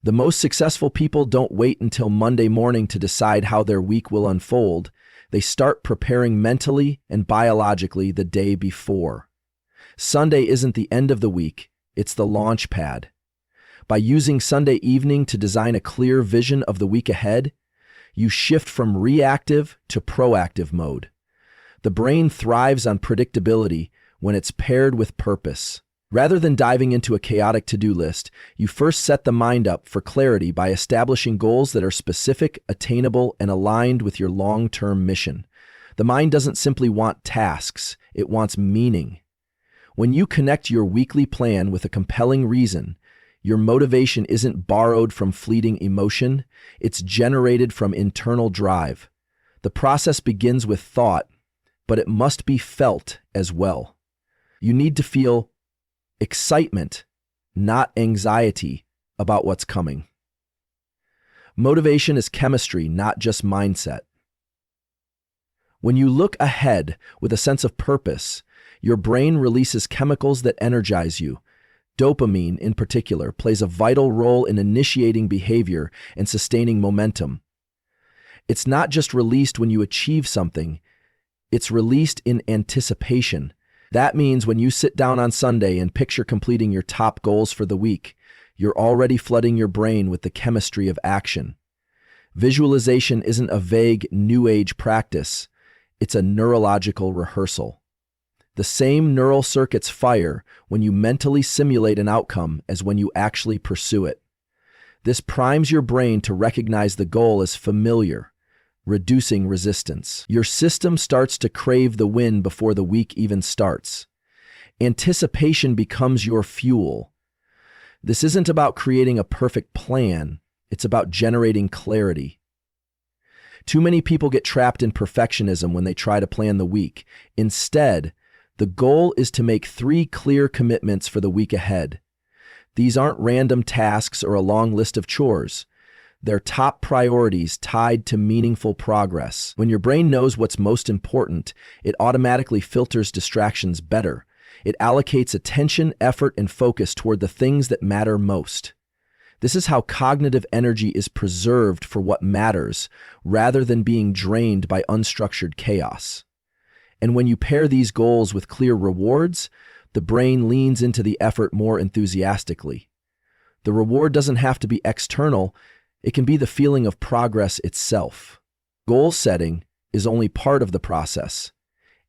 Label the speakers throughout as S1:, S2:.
S1: The most successful people don't wait until Monday morning to decide how their week will unfold. They start preparing mentally and biologically the day before. Sunday isn't the end of the week, it's the launch pad. By using Sunday evening to design a clear vision of the week ahead, you shift from reactive to proactive mode. The brain thrives on predictability when it's paired with purpose. Rather than diving into a chaotic to-do list, you first set the mind up for clarity by establishing goals that are specific, attainable, and aligned with your long-term mission. The mind doesn't simply want tasks, it wants meaning. When you connect your weekly plan with a compelling reason, your motivation isn't borrowed from fleeting emotion, it's generated from internal drive. The process begins with thought, but it must be felt as well. You need to feel excitement, not anxiety, about what's coming. Motivation is chemistry, not just mindset. When you look ahead with a sense of purpose, your brain releases chemicals that energize you. Dopamine, in particular, plays a vital role in initiating behavior and sustaining momentum. It's not just released when you achieve something, it's released in anticipation. That means when you sit down on Sunday and picture completing your top goals for the week, you're already flooding your brain with the chemistry of action. Visualization isn't a vague New Age practice, it's a neurological rehearsal. The same neural circuits fire when you mentally simulate an outcome as when you actually pursue it. This primes your brain to recognize the goal as familiar, reducing resistance. Your system starts to crave the win before the week even starts. Anticipation becomes your fuel. This isn't about creating a perfect plan, it's about generating clarity. Too many people get trapped in perfectionism when they try to plan the week. Instead, the goal is to make 3 clear commitments for the week ahead. These aren't random tasks or a long list of chores. They're top priorities tied to meaningful progress. When your brain knows what's most important, it automatically filters distractions better. It allocates attention, effort, and focus toward the things that matter most. This is how cognitive energy is preserved for what matters, rather than being drained by unstructured chaos. And when you pair these goals with clear rewards, the brain leans into the effort more enthusiastically. The reward doesn't have to be external, it can be the feeling of progress itself. Goal setting is only part of the process.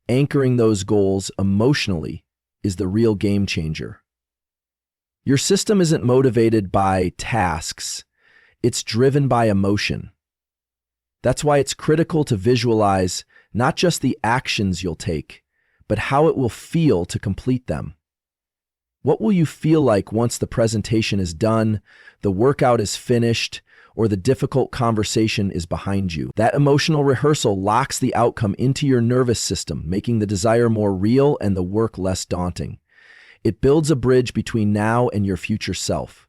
S1: Anchoring those goals emotionally is the real game changer. Your system isn't motivated by tasks, it's driven by emotion. That's why it's critical to visualize not just the actions you'll take, but how it will feel to complete them. What will you feel like once the presentation is done, the workout is finished, or the difficult conversation is behind you? That emotional rehearsal locks the outcome into your nervous system, making the desire more real and the work less daunting. It builds a bridge between now and your future self.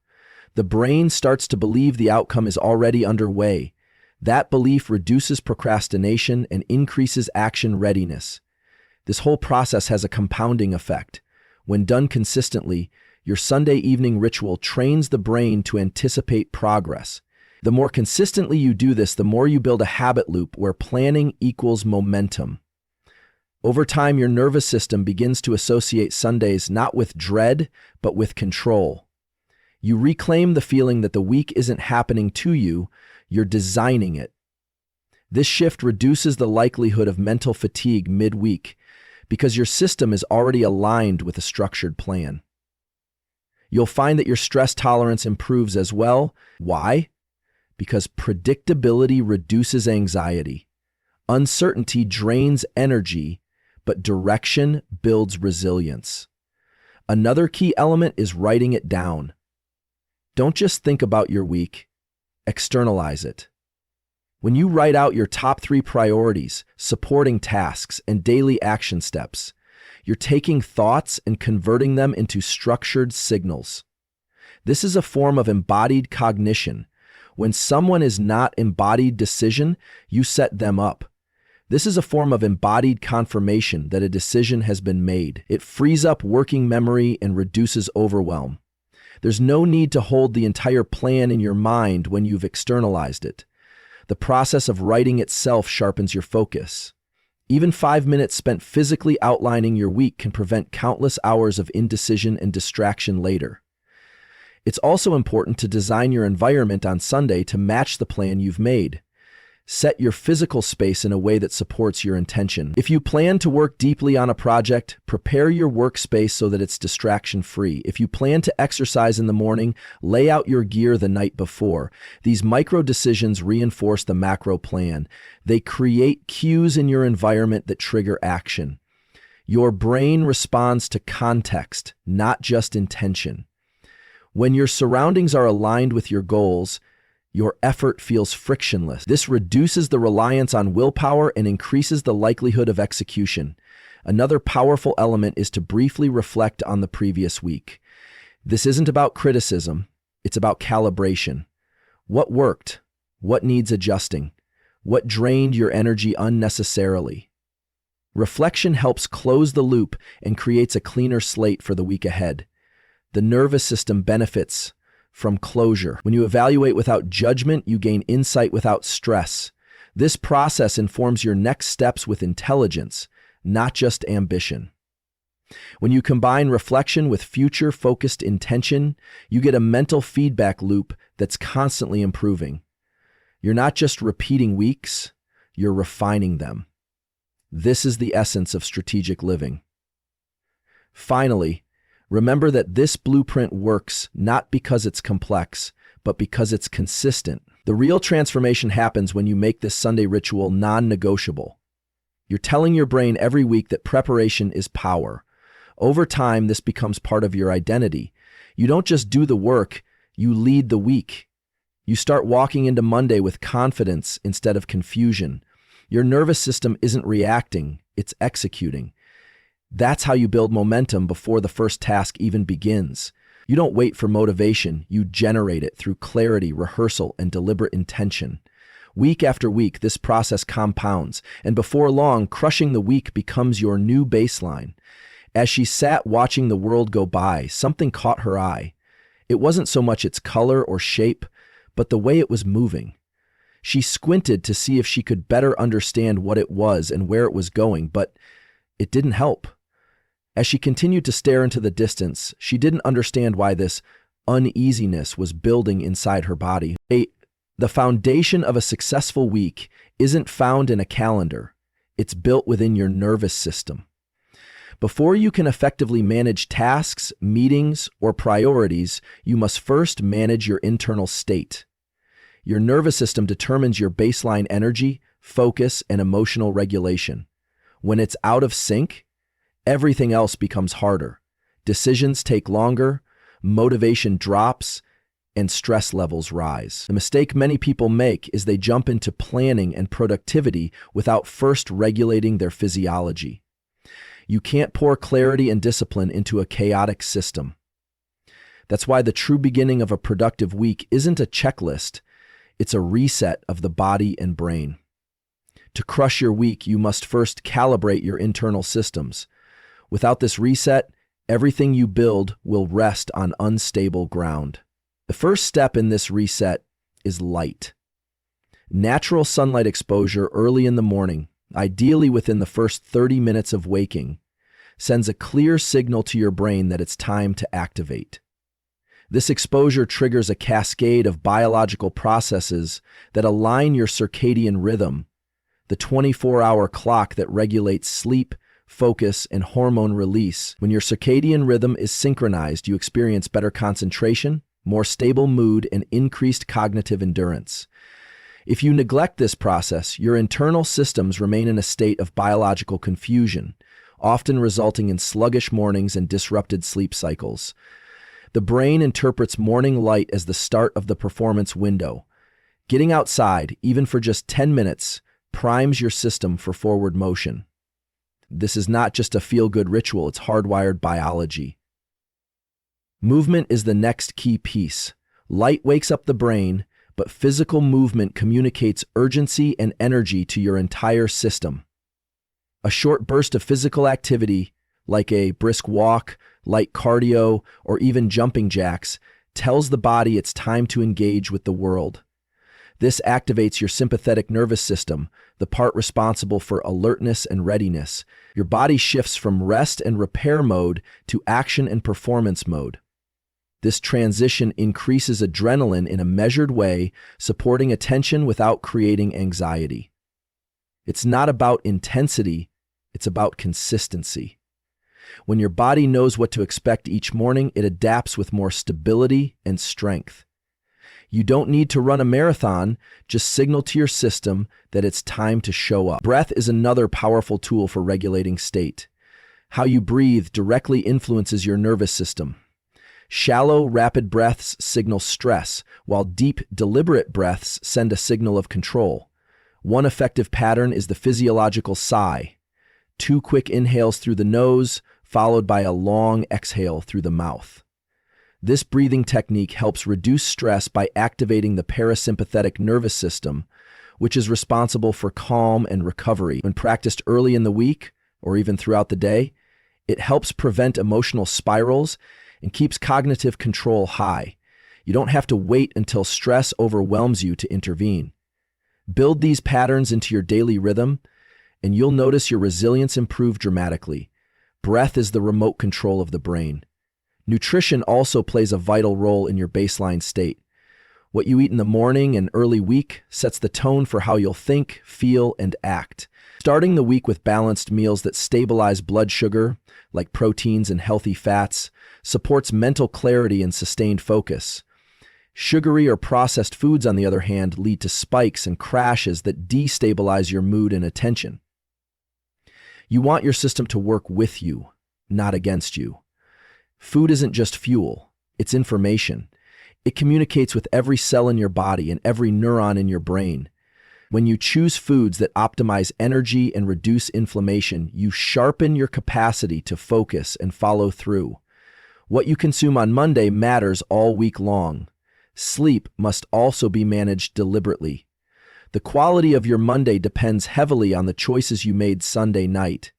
S1: The brain starts to believe the outcome is already underway. That belief reduces procrastination and increases action readiness. This whole process has a compounding effect. When done consistently, your Sunday evening ritual trains the brain to anticipate progress. The more consistently you do this, the more you build a habit loop where planning equals momentum. Over time, your nervous system begins to associate Sundays not with dread, but with control. You reclaim the feeling that the week isn't happening to you, you're designing it. This shift reduces the likelihood of mental fatigue midweek because your system is already aligned with a structured plan. You'll find that your stress tolerance improves as well. Why? Because predictability reduces anxiety. Uncertainty drains energy, but direction builds resilience. Another key element is writing it down. Don't just think about your week, externalize it. When you write out your top 3 priorities, supporting tasks, and daily action steps, you're taking thoughts and converting them into structured signals. This is a form of embodied cognition. When someone is not embodied decision, you set them up. This is a form of embodied confirmation that a decision has been made. It frees up working memory and reduces overwhelm. There's no need to hold the entire plan in your mind when you've externalized it. The process of writing itself sharpens your focus. Even 5 minutes spent physically outlining your week can prevent countless hours of indecision and distraction later. It's also important to design your environment on Sunday to match the plan you've made. Set your physical space in a way that supports your intention. If you plan to work deeply on a project, prepare your workspace so that it's distraction-free. If you plan to exercise in the morning, lay out your gear the night before. These micro decisions reinforce the macro plan. They create cues in your environment that trigger action. Your brain responds to context, not just intention. When your surroundings are aligned with your goals, your effort feels frictionless. This reduces the reliance on willpower and increases the likelihood of execution. Another powerful element is to briefly reflect on the previous week. This isn't about criticism, it's about calibration. What worked? What needs adjusting? What drained your energy unnecessarily? Reflection helps close the loop and creates a cleaner slate for the week ahead. The nervous system benefits from closure. When you evaluate without judgment, you gain insight without stress. This process informs your next steps with intelligence, not just ambition. When you combine reflection with future-focused intention, you get a mental feedback loop that's constantly improving. You're not just repeating weeks, you're refining them. This is the essence of strategic living. Finally, remember that this blueprint works not because it's complex, but because it's consistent. The real transformation happens when you make this Sunday ritual non-negotiable. You're telling your brain every week that preparation is power. Over time, this becomes part of your identity. You don't just do the work, you lead the week. You start walking into Monday with confidence instead of confusion. Your nervous system isn't reacting, it's executing. That's how you build momentum before the first task even begins. You don't wait for motivation, you generate it through clarity, rehearsal, and deliberate intention. Week after week, this process compounds, and before long, crushing the week becomes your new baseline. As she sat watching the world go by, something caught her eye. It wasn't so much its color or shape, but the way it was moving. She squinted to see if she could better understand what it was and where it was going, but it didn't help. As she continued to stare into the distance, she didn't understand why this uneasiness was building inside her body. The foundation of a successful week isn't found in a calendar. It's built within your nervous system. Before you can effectively manage tasks, meetings, or priorities, you must first manage your internal state. Your nervous system determines your baseline energy, focus, and emotional regulation. When it's out of sync, everything else becomes harder. Decisions take longer, motivation drops, and stress levels rise. The mistake many people make is they jump into planning and productivity without first regulating their physiology. You can't pour clarity and discipline into a chaotic system. That's why the true beginning of a productive week isn't a checklist, it's a reset of the body and brain. To crush your week, you must first calibrate your internal systems. Without this reset, everything you build will rest on unstable ground. The first step in this reset is light. Natural sunlight exposure early in the morning, ideally within the first 30 minutes of waking, sends a clear signal to your brain that it's time to activate. This exposure triggers a cascade of biological processes that align your circadian rhythm, the 24-hour clock that regulates sleep, focus, and hormone release. When your circadian rhythm is synchronized, you experience better concentration, more stable mood, and increased cognitive endurance. If you neglect this process, your internal systems remain in a state of biological confusion, often resulting in sluggish mornings and disrupted sleep cycles. The brain interprets morning light as the start of the performance window. Getting outside, even for just 10 minutes, primes your system for forward motion. This is not just a feel-good ritual, it's hardwired biology. Movement is the next key piece. Light wakes up the brain, but physical movement communicates urgency and energy to your entire system. A short burst of physical activity, like a brisk walk, light cardio, or even jumping jacks, tells the body it's time to engage with the world. This activates your sympathetic nervous system, the part responsible for alertness and readiness. Your body shifts from rest and repair mode to action and performance mode. This transition increases adrenaline in a measured way, supporting attention without creating anxiety. It's not about intensity, it's about consistency. When your body knows what to expect each morning, it adapts with more stability and strength. You don't need to run a marathon, just signal to your system that it's time to show up. Breath is another powerful tool for regulating state. How you breathe directly influences your nervous system. Shallow, rapid breaths signal stress, while deep, deliberate breaths send a signal of control. One effective pattern is the physiological sigh. 2 quick inhales through the nose, followed by a long exhale through the mouth. This breathing technique helps reduce stress by activating the parasympathetic nervous system, which is responsible for calm and recovery. When practiced early in the week, or even throughout the day, it helps prevent emotional spirals and keeps cognitive control high. You don't have to wait until stress overwhelms you to intervene. Build these patterns into your daily rhythm, and you'll notice your resilience improve dramatically. Breath is the remote control of the brain. Nutrition also plays a vital role in your baseline state. What you eat in the morning and early week sets the tone for how you'll think, feel, and act. Starting the week with balanced meals that stabilize blood sugar, like proteins and healthy fats, supports mental clarity and sustained focus. Sugary or processed foods, on the other hand, lead to spikes and crashes that destabilize your mood and attention. You want your system to work with you, not against you. Food isn't just fuel, it's information. It communicates with every cell in your body and every neuron in your brain. When you choose foods that optimize energy and reduce inflammation, you sharpen your capacity to focus and follow through. What you consume on Monday matters all week long. Sleep must also be managed deliberately. The quality of your Monday depends heavily on the choices you made Sunday night.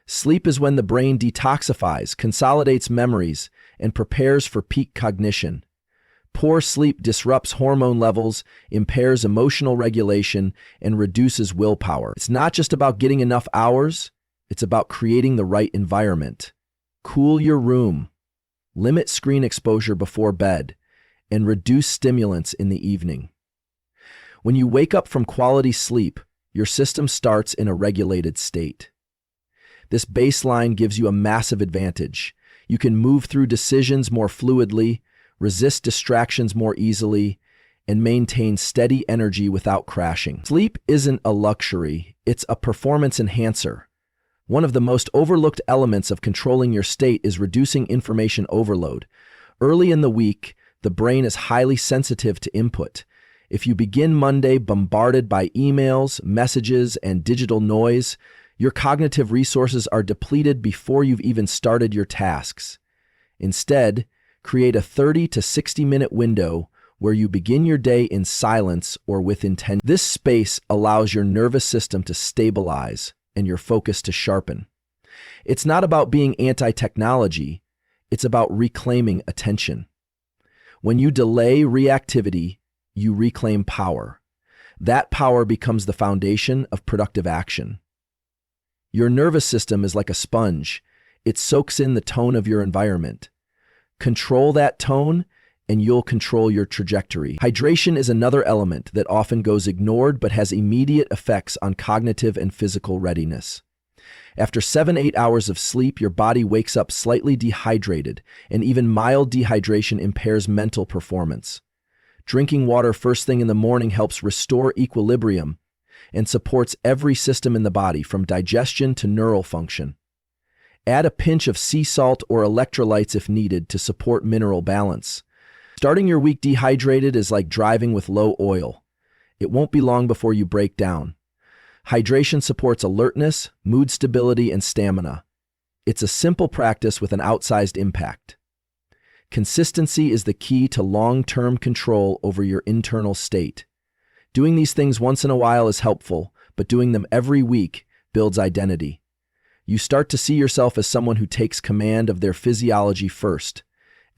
S1: Sleep is when the brain detoxifies, consolidates memories, and prepares for peak cognition. Poor sleep disrupts hormone levels, impairs emotional regulation, and reduces willpower. It's not just about getting enough hours, it's about creating the right environment. Cool your room, limit screen exposure before bed, and reduce stimulants in the evening. When you wake up from quality sleep, your system starts in a regulated state. This baseline gives you a massive advantage. You can move through decisions more fluidly, resist distractions more easily, and maintain steady energy without crashing. Sleep isn't a luxury, it's a performance enhancer. One of the most overlooked elements of controlling your state is reducing information overload. Early in the week, the brain is highly sensitive to input. If you begin Monday bombarded by emails, messages, and digital noise, your cognitive resources are depleted before you've even started your tasks. Instead, create a 30 to 60-minute window where you begin your day in silence or with intention. This space allows your nervous system to stabilize and your focus to sharpen. It's not about being anti-technology, it's about reclaiming attention. When you delay reactivity, you reclaim power. That power becomes the foundation of productive action. Your nervous system is like a sponge. It soaks in the tone of your environment. Control that tone, and you'll control your trajectory. Hydration is another element that often goes ignored but has immediate effects on cognitive and physical readiness. After 7-8 hours of sleep, your body wakes up slightly dehydrated, and even mild dehydration impairs mental performance. Drinking water first thing in the morning helps restore equilibrium and supports every system in the body, from digestion to neural function. Add a pinch of sea salt or electrolytes if needed to support mineral balance. Starting your week dehydrated is like driving with low oil. It won't be long before you break down. Hydration supports alertness, mood stability, and stamina. It's a simple practice with an outsized impact. Consistency is the key to long-term control over your internal state. Doing these things once in a while is helpful, but doing them every week builds identity. You start to see yourself as someone who takes command of their physiology first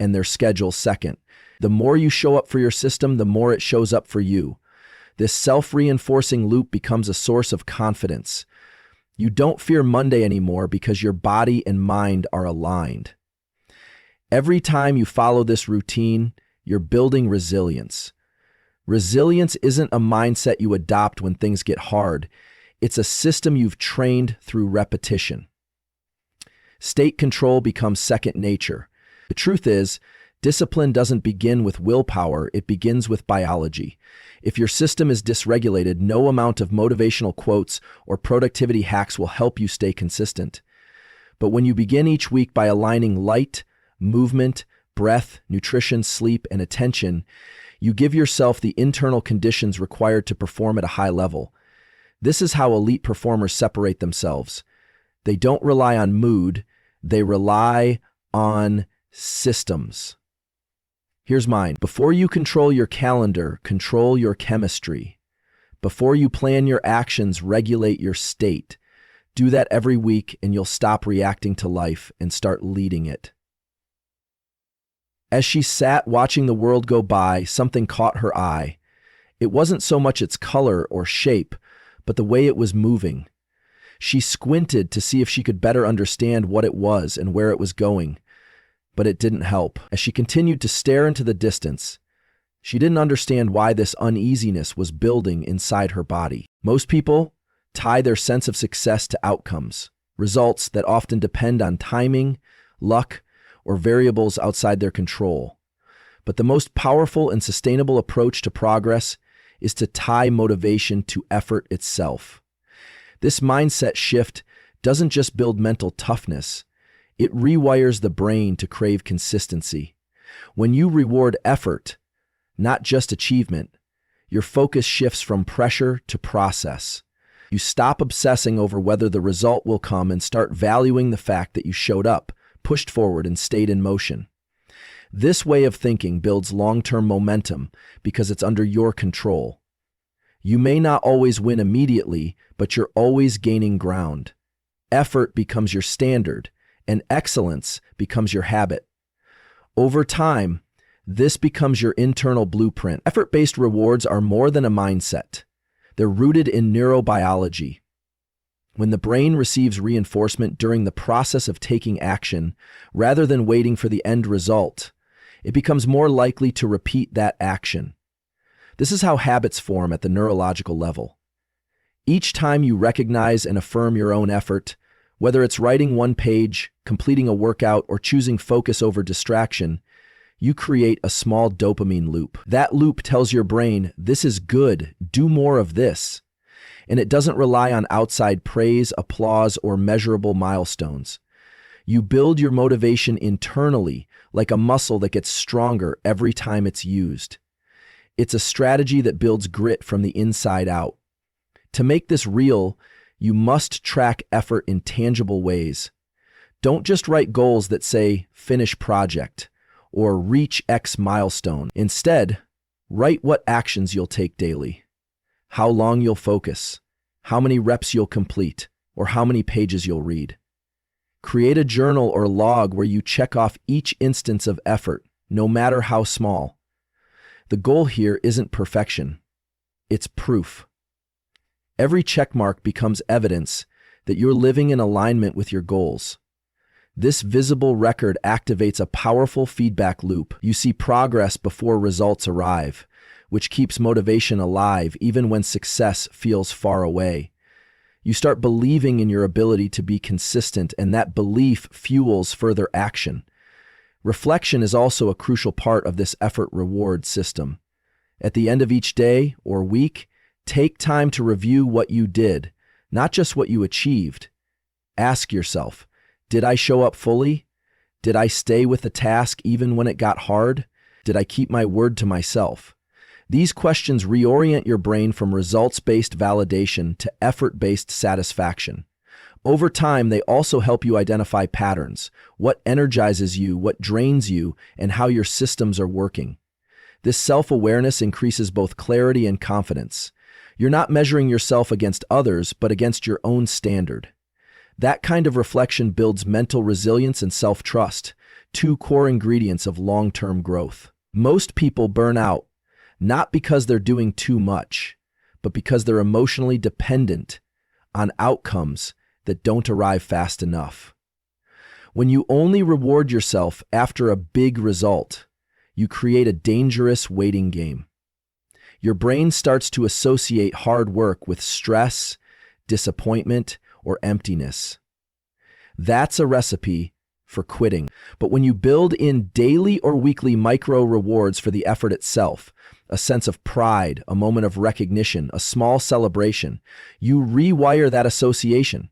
S1: and their schedule second. The more you show up for your system, the more it shows up for you. This self-reinforcing loop becomes a source of confidence. You don't fear Monday anymore because your body and mind are aligned. Every time you follow this routine, you're building resilience. Resilience isn't a mindset you adopt when things get hard. It's a system you've trained through repetition. State control becomes second nature. The truth is, discipline doesn't begin with willpower, it begins with biology. If your system is dysregulated, no amount of motivational quotes or productivity hacks will help you stay consistent. But when you begin each week by aligning light, movement, breath, nutrition, sleep, and attention, you give yourself the internal conditions required to perform at a high level. This is how elite performers separate themselves. They don't rely on mood, they rely on systems. Here's mine. Before you control your calendar, control your chemistry. Before you plan your actions, regulate your state. Do that every week and you'll stop reacting to life and start leading it. As she sat watching the world go by, something caught her eye. It wasn't so much its color or shape, but the way it was moving. She squinted to see if she could better understand what it was and where it was going, but it didn't help. As she continued to stare into the distance, she didn't understand why this uneasiness was building inside her body. Most people tie their sense of success to outcomes, results that often depend on timing, luck, or variables outside their control. But the most powerful and sustainable approach to progress is to tie motivation to effort itself. This mindset shift doesn't just build mental toughness, it rewires the brain to crave consistency. When you reward effort, not just achievement, your focus shifts from pressure to process. You stop obsessing over whether the result will come and start valuing the fact that you showed up, pushed forward, and stayed in motion. This way of thinking builds long-term momentum because it's under your control. You may not always win immediately, but you're always gaining ground. Effort becomes your standard, and excellence becomes your habit. Over time, this becomes your internal blueprint. Effort-based rewards are more than a mindset. They're rooted in neurobiology. When the brain receives reinforcement during the process of taking action, rather than waiting for the end result, it becomes more likely to repeat that action. This is how habits form at the neurological level. Each time you recognize and affirm your own effort, whether it's writing one page, completing a workout, or choosing focus over distraction, you create a small dopamine loop. That loop tells your brain, this is good, do more of this. And it doesn't rely on outside praise, applause, or measurable milestones. You build your motivation internally, like a muscle that gets stronger every time it's used. It's a strategy that builds grit from the inside out. To make this real, you must track effort in tangible ways. Don't just write goals that say, finish project, or reach X milestone. Instead, write what actions you'll take daily, how long you'll focus, how many reps you'll complete, or how many pages you'll read. Create a journal or log where you check off each instance of effort, no matter how small. The goal here isn't perfection, it's proof. Every checkmark becomes evidence that you're living in alignment with your goals. This visible record activates a powerful feedback loop. You see progress before results arrive, which keeps motivation alive even when success feels far away. You start believing in your ability to be consistent, and that belief fuels further action. Reflection is also a crucial part of this effort-reward system. At the end of each day or week, take time to review what you did, not just what you achieved. Ask yourself, did I show up fully? Did I stay with the task even when it got hard? Did I keep my word to myself? These questions reorient your brain from results-based validation to effort-based satisfaction. Over time, they also help you identify patterns, what energizes you, what drains you, and how your systems are working. This self-awareness increases both clarity and confidence. You're not measuring yourself against others, but against your own standard. That kind of reflection builds mental resilience and self-trust, two core ingredients of long-term growth. Most people burn out, not because they're doing too much, but because they're emotionally dependent on outcomes that don't arrive fast enough. When you only reward yourself after a big result, you create a dangerous waiting game. Your brain starts to associate hard work with stress, disappointment, or emptiness. That's a recipe for quitting. But when you build in daily or weekly micro rewards for the effort itself, a sense of pride, a moment of recognition, a small celebration, you rewire that association.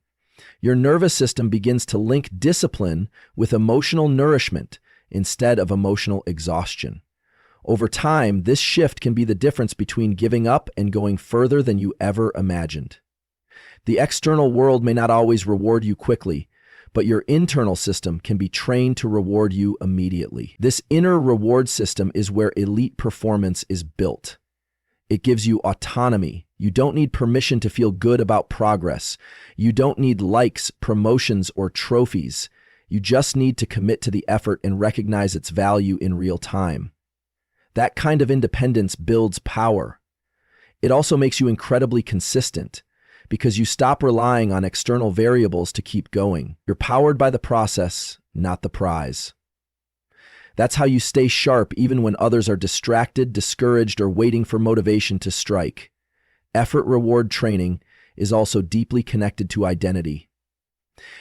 S1: Your nervous system begins to link discipline with emotional nourishment instead of emotional exhaustion. Over time, this shift can be the difference between giving up and going further than you ever imagined. The external world may not always reward you quickly, but your internal system can be trained to reward you immediately. This inner reward system is where elite performance is built. It gives you autonomy. You don't need permission to feel good about progress. You don't need likes, promotions, or trophies. You just need to commit to the effort and recognize its value in real time. That kind of independence builds power. It also makes you incredibly consistent because you stop relying on external variables to keep going. You're powered by the process, not the prize. That's how you stay sharp even when others are distracted, discouraged, or waiting for motivation to strike. Effort-reward training is also deeply connected to identity.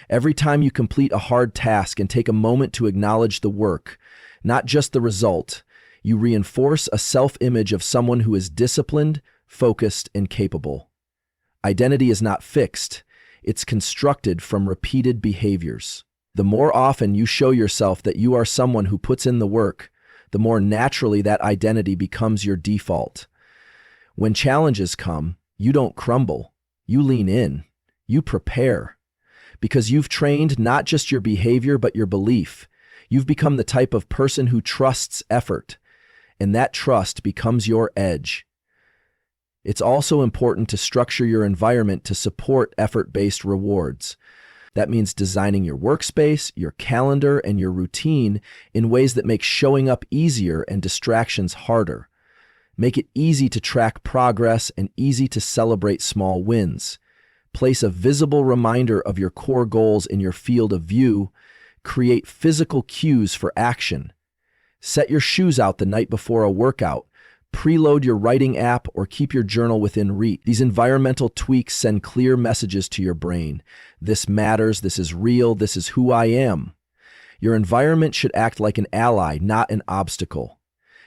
S1: Every time you complete a hard task and take a moment to acknowledge the work, not just the result, you reinforce a self-image of someone who is disciplined, focused, and capable. Identity is not fixed. It's constructed from repeated behaviors. The more often you show yourself that you are someone who puts in the work, the more naturally that identity becomes your default. When challenges come, you don't crumble. You lean in. You prepare. Because you've trained not just your behavior but your belief. You've become the type of person who trusts effort, and that trust becomes your edge. It's also important to structure your environment to support effort-based rewards. That means designing your workspace, your calendar, and your routine in ways that make showing up easier and distractions harder. Make it easy to track progress and easy to celebrate small wins. Place a visible reminder of your core goals in your field of view. Create physical cues for action. Set your shoes out the night before a workout. Preload your writing app or keep your journal within reach. These environmental tweaks send clear messages to your brain. This matters, this is real, this is who I am. Your environment should act like an ally, not an obstacle.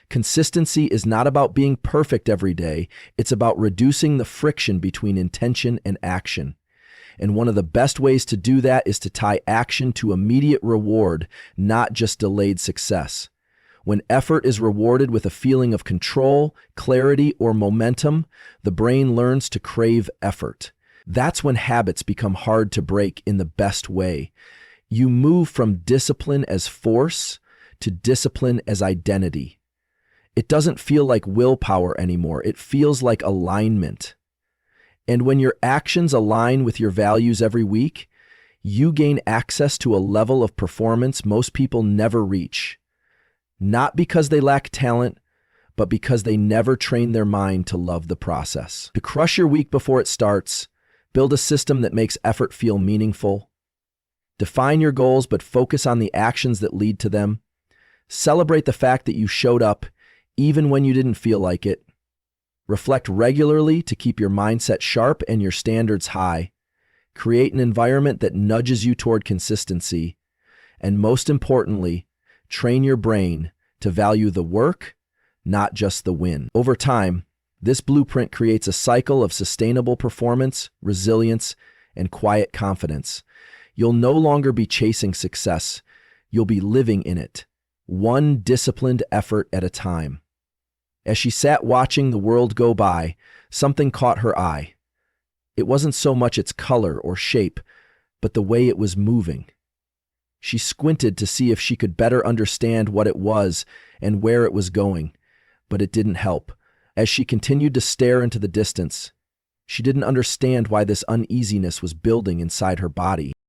S1: Consistency is not about being perfect every day. It's about reducing the friction between intention and action. And one of the best ways to do that is to tie action to immediate reward, not just delayed success. When effort is rewarded with a feeling of control, clarity, or momentum, the brain learns to crave effort. That's when habits become hard to break in the best way. You move from discipline as force to discipline as identity. It doesn't feel like willpower anymore. It feels like alignment. And when your actions align with your values every week, you gain access to a level of performance most people never reach. Not because they lack talent, but because they never train their mind to love the process. To crush your week before it starts, build a system that makes effort feel meaningful. Define your goals, but focus on the actions that lead to them. Celebrate the fact that you showed up, even when you didn't feel like it. Reflect regularly to keep your mindset sharp and your standards high. Create an environment that nudges you toward consistency. And most importantly, train your brain to value the work, not just the win. Over time, this blueprint creates a cycle of sustainable performance, resilience, and quiet confidence. You'll no longer be chasing success. You'll be living in it, one disciplined effort at a time. As she sat watching the world go by, something caught her eye. It wasn't so much its color or shape, but the way it was moving. She squinted to see if she could better understand what it was and where it was going, but it didn't help. As she continued to stare into the distance, she didn't understand why this uneasiness was building inside her body.